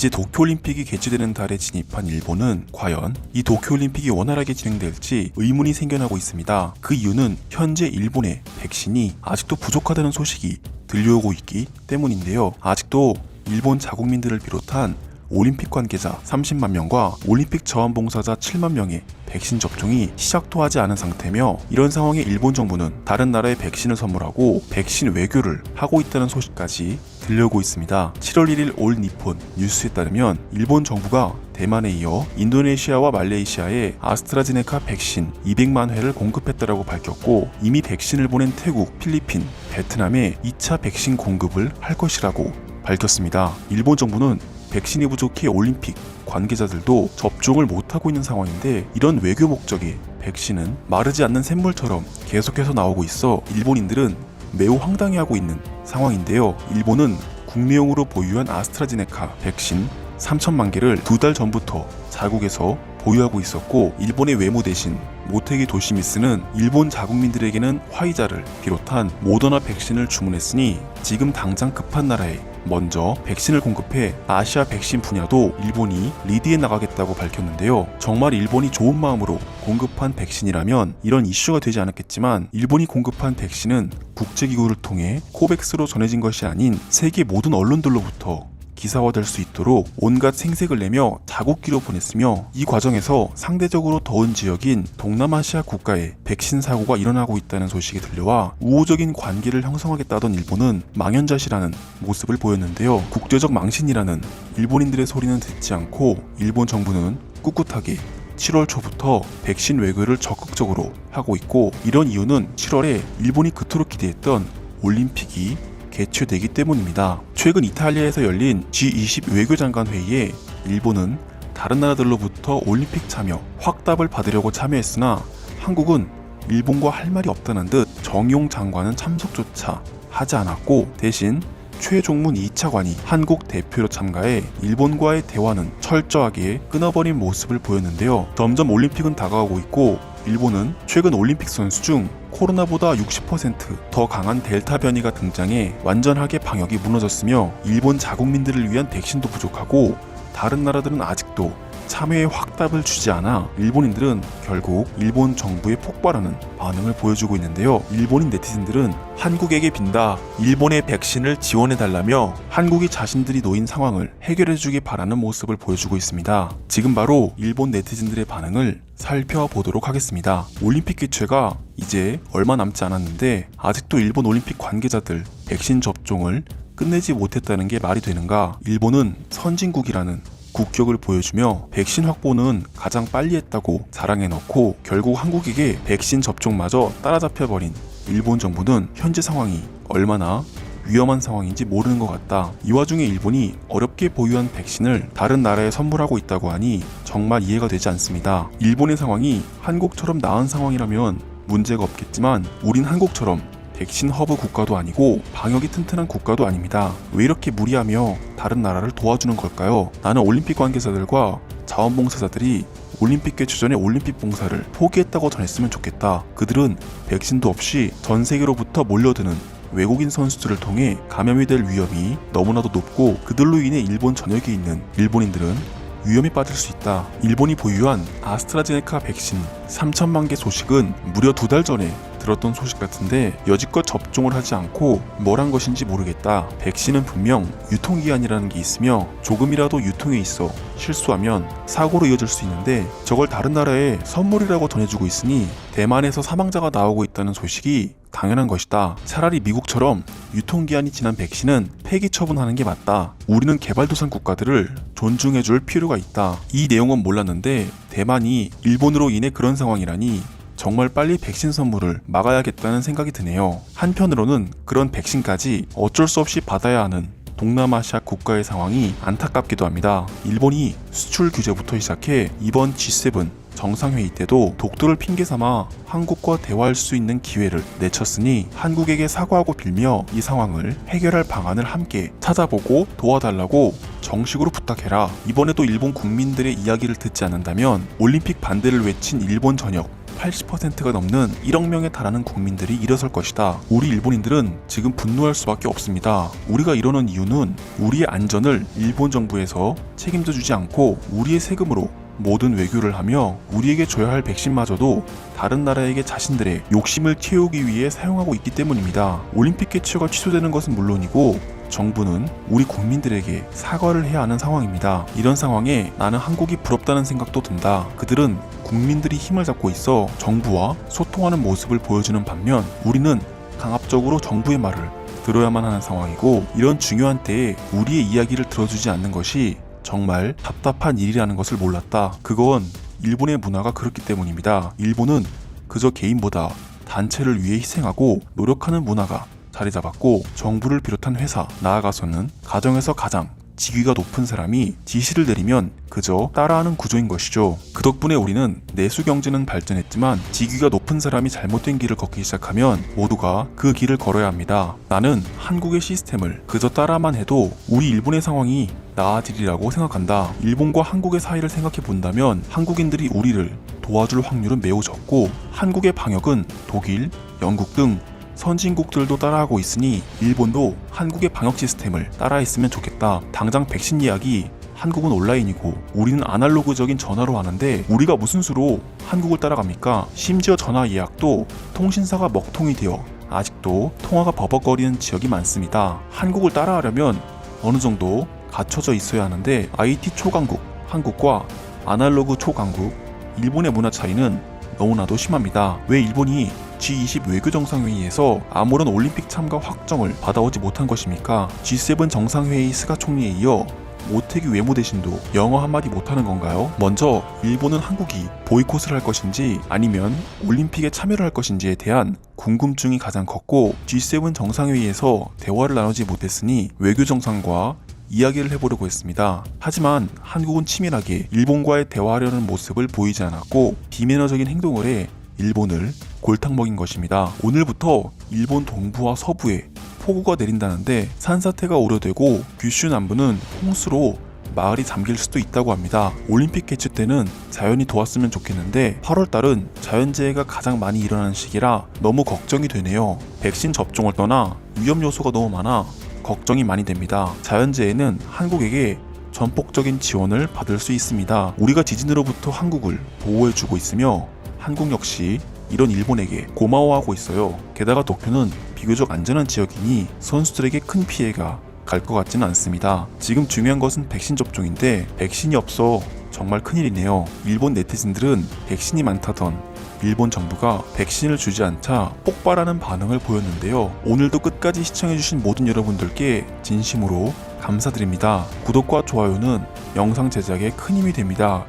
이제 도쿄올림픽이 개최되는 달에 진입한 일본은 과연 이 도쿄올림픽이 원활하게 진행될지 의문이 생겨나고 있습니다. 그 이유는 현재 일본의 백신이 아직도 부족하다는 소식이 들려오고 있기 때문인데요. 아직도 일본 자국민들을 비롯한 올림픽 관계자 30만 명과 올림픽 자원봉사자 7만 명의 백신 접종이 시작도 하지 않은 상태며, 이런 상황에 일본 정부는 다른 나라에 백신을 선물하고 백신 외교를 하고 있다는 소식까지 들려오고 있습니다. 7월 1일 올 니폰 뉴스에 따르면 일본 정부가 대만에 이어 인도네시아와 말레이시아에 아스트라제네카 백신 200만 회를 공급했다고 밝혔고, 이미 백신을 보낸 태국, 필리핀, 베트남에 2차 백신 공급을 할 것이라고 밝혔습니다. 일본 정부는 백신이 부족해 올림픽 관계자들도 접종을 못하고 있는 상황인데, 이런 외교 목적의 백신은 마르지 않는 샘물처럼 계속해서 나오고 있어 일본인들은 매우 황당해하고 있는 상황인데요. 일본은 국내용으로 보유한 아스트라제네카 백신 3천만 개를 2달 전부터 자국에서 보유하고 있었고, 일본의 외무 대신 모테기 도시미스는 일본 자국민들에게는 화이자를 비롯한 모더나 백신을 주문했으니 지금 당장 급한 나라에 먼저 백신을 공급해 아시아 백신 분야도 일본이 리드해 나가겠다고 밝혔는데요. 정말 일본이 좋은 마음으로 공급한 백신이라면 이런 이슈가 되지 않았겠지만, 일본이 공급한 백신은 국제기구를 통해 코백스로 전해진 것이 아닌 세계 모든 언론들로부터 기사화될 수 있도록 온갖 생색을 내며 자국기로 보냈으며, 이 과정에서 상대적으로 더운 지역인 동남아시아 국가에 백신 사고가 일어나고 있다는 소식이 들려와 우호적인 관계를 형성하겠다던 일본은 망연자실하는 모습을 보였는데요. 국제적 망신이라는 일본인들의 소리는 듣지 않고 일본 정부는 꿋꿋하게 7월 초부터 백신 외교를 적극적으로 하고 있고, 이런 이유는 7월에 일본이 그토록 기대했던 올림픽이 개최되기 때문입니다. 최근 이탈리아에서 열린 G20 외교장관 회의에 일본은 다른 나라들로부터 올림픽 참여 확답을 받으려고 참여했으나, 한국은 일본과 할 말이 없다는 듯 정용 장관은 참석조차 하지 않았고, 대신 최종문 2차관이 한국 대표로 참가해 일본과의 대화는 철저하게 끊어버린 모습을 보였는데요. 점점 올림픽은 다가오고 있고, 일본은 최근 올림픽 선수 중 코로나보다 60% 더 강한 델타 변이가 등장해 완전하게 방역이 무너졌으며, 일본 자국민들을 위한 백신도 부족하고 다른 나라들은 아직도 참여의 확답을 주지 않아 일본인들은 결국 일본 정부에 폭발하는 반응을 보여주고 있는데요. 일본인 네티즌들은 한국에게 빈다, 일본의 백신을 지원해달라며 한국이 자신들이 놓인 상황을 해결해주길 바라는 모습을 보여주고 있습니다. 지금 바로 일본 네티즌들의 반응을 살펴보도록 하겠습니다. 올림픽 개최가 이제 얼마 남지 않았는데 아직도 일본 올림픽 관계자들 백신 접종을 끝내지 못했다는 게 말이 되는가? 일본은 선진국이라는 국격을 보여주며 백신 확보는 가장 빨리 했다고 자랑해놓고, 결국 한국에게 백신 접종마저 따라잡혀버린 일본 정부는 현재 상황이 얼마나 위험한 상황인지 모르는 것 같다. 이 와중에 일본이 어렵게 보유한 백신을 다른 나라에 선물하고 있다고 하니 정말 이해가 되지 않습니다. 일본의 상황이 한국처럼 나은 상황이라면 문제가 없겠지만, 우린 한국처럼 백신 허브 국가도 아니고 방역이 튼튼한 국가도 아닙니다. 왜 이렇게 무리하며 다른 나라를 도와주는 걸까요? 나는 올림픽 관계자들과 자원봉사자들이 올림픽 개최 전에 올림픽 봉사를 포기했다고 전했으면 좋겠다. 그들은 백신도 없이 전 세계로부터 몰려드는 외국인 선수들을 통해 감염이 될 위험이 너무나도 높고, 그들로 인해 일본 전역에 있는 일본인들은 위험에 빠질 수 있다. 일본이 보유한 아스트라제네카 백신 3천만 개 소식은 무려 2달 전에 들었던 소식 같은데, 여지껏 접종을 하지 않고 뭘 한 것인지 모르겠다. 백신은 분명 유통기한이라는 게 있으며 조금이라도 유통에 있어 실수하면 사고로 이어질 수 있는데, 저걸 다른 나라에 선물이라고 전해주고 있으니 대만에서 사망자가 나오고 있다는 소식이 당연한 것이다. 차라리 미국처럼 유통기한이 지난 백신은 폐기 처분하는 게 맞다. 우리는 개발도상 국가들을 존중해줄 필요가 있다. 이 내용은 몰랐는데 대만이 일본으로 인해 그런 상황이라니 정말 빨리 백신 선물을 막아야겠다는 생각이 드네요. 한편으로는 그런 백신까지 어쩔 수 없이 받아야 하는 동남아시아 국가의 상황이 안타깝기도 합니다. 일본이 수출 규제부터 시작해 이번 G7 정상회의 때도 독도를 핑계삼아 한국과 대화할 수 있는 기회를 내쳤으니 한국에게 사과하고 빌며 이 상황을 해결할 방안을 함께 찾아보고 도와달라고 정식으로 부탁해라. 이번에도 일본 국민들의 이야기를 듣지 않는다면 올림픽 반대를 외친 일본 전역 80%가 넘는 1억 명에 달하는 국민들이 일어설 것이다. 우리 일본인들은 지금 분노할 수밖에 없습니다. 우리가 이러는 이유는 우리의 안전을 일본 정부에서 책임져 주지 않고 우리의 세금으로 모든 외교를 하며 우리에게 줘야 할 백신마저도 다른 나라에게 자신들의 욕심을 채우기 위해 사용하고 있기 때문입니다. 올림픽 개최가 취소되는 것은 물론이고 정부는 우리 국민들에게 사과를 해야 하는 상황입니다. 이런 상황에 나는 한국이 부럽다는 생각도 든다. 그들은 국민들이 힘을 잡고 있어 정부와 소통하는 모습을 보여주는 반면 우리는 강압적으로 정부의 말을 들어야만 하는 상황이고 이런 중요한 때에 우리의 이야기를 들어주지 않는 것이 정말 답답한 일이라는 것을 몰랐다. 그건 일본의 문화가 그렇기 때문입니다. 일본은 그저 개인보다 단체를 위해 희생하고 노력하는 문화가 자리 잡았고 정부를 비롯한 회사, 나아가서는 가정에서 가장 직위가 높은 사람이 지시를 내리면 그저 따라하는 구조인 것이죠. 그 덕분에 우리는 내수 경제는 발전했지만 직위가 높은 사람이 잘못된 길을 걷기 시작하면 모두가 그 길을 걸어야 합니다. 나는 한국의 시스템을 그저 따라만 해도 우리 일본의 상황이 나아지리라고 생각한다. 일본과 한국의 사이를 생각해 본다면 한국인들이 우리를 도와줄 확률은 매우 적고 한국의 방역은 독일, 영국 등 선진국들도 따라하고 있으니 일본도 한국의 방역 시스템을 따라했으면 좋겠다. 당장 백신 예약이 한국은 온라인이고 우리는 아날로그적인 전화로 하는데 우리가 무슨 수로 한국을 따라갑니까? 심지어 전화 예약도 통신사가 먹통이 되어 아직도 통화가 버벅거리는 지역이 많습니다. 한국을 따라하려면 어느 정도 갖춰져 있어야 하는데 IT 초강국 한국과 아날로그 초강국 일본의 문화 차이는 너무나도 심합니다. 왜 일본이 G20 외교정상회의에서 아무런 올림픽 참가 확정을 받아오지 못한 것입니까? G7 정상회의 스가 총리에 이어 모태기 외무 대신도 영어 한마디 못하는 건가요? 먼저 일본은 한국이 보이콧을 할 것인지 아니면 올림픽에 참여를 할 것인지에 대한 궁금증이 가장 컸고 G7 정상회의에서 대화를 나누지 못했으니 외교정상과 이야기를 해보려고 했습니다. 하지만 한국은 치밀하게 일본과의 대화하려는 모습을 보이지 않았고 비매너적인 행동을 해 일본을 골탕 먹인 것입니다. 오늘부터 일본 동부와 서부에 폭우가 내린다는데 산사태가 우려되고 규슈 남부는 홍수로 마을이 잠길 수도 있다고 합니다. 올림픽 개최 때는 자연이 도왔으면 좋겠는데 8월달은 자연재해가 가장 많이 일어나는 시기라 너무 걱정이 되네요. 백신 접종을 떠나 위험 요소가 너무 많아 걱정이 많이 됩니다. 자연재해는 한국에게 전폭적인 지원을 받을 수 있습니다. 우리가 지진으로부터 한국을 보호해주고 있으며 한국 역시 이런 일본에게 고마워하고 있어요. 게다가 도쿄는 비교적 안전한 지역이니 선수들에게 큰 피해가 갈 것 같지는 않습니다. 지금 중요한 것은 백신 접종인데 백신이 없어 정말 큰일이네요. 일본 네티즌들은 백신이 많다던 일본 정부가 백신을 주지 않자 폭발하는 반응을 보였는데요. 오늘도 끝까지 시청해주신 모든 여러분들께 진심으로 감사드립니다. 구독과 좋아요는 영상 제작에 큰 힘이 됩니다.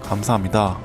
감사합니다.